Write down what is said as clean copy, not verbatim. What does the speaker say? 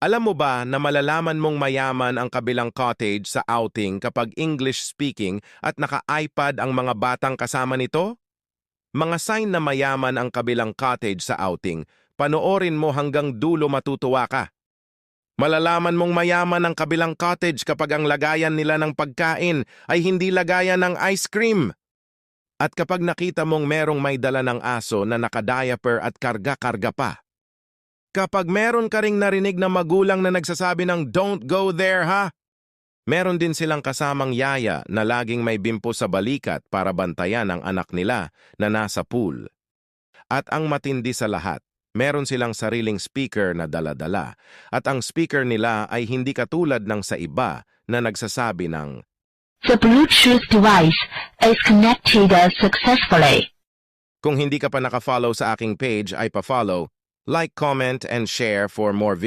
Alam mo ba na malalaman mong mayaman ang kabilang cottage sa outing kapag English speaking at naka-iPad ang mga batang kasama nito? Mga sign na mayaman ang kabilang cottage sa outing, panoorin mo hanggang dulo, matutuwa ka. Malalaman mong mayaman ang kabilang cottage kapag ang lagayan nila ng pagkain ay hindi lagayan ng ice cream. At kapag nakita mong merong may dala ng aso na naka-diaper at karga-karga pa. Kapag meron ka ring narinig na magulang na nagsasabi ng "Don't go there, ha?" Meron din silang kasamang yaya na laging may bimpo sa balikat para bantayan ang anak nila na nasa pool. At ang matindi sa lahat, meron silang sariling speaker na dala-dala. At ang speaker nila ay hindi katulad ng sa iba na nagsasabi ng The Bluetooth device is connected successfully. Kung hindi ka pa nakafollow sa aking page ay pa-follow, like, comment, and share for more videos.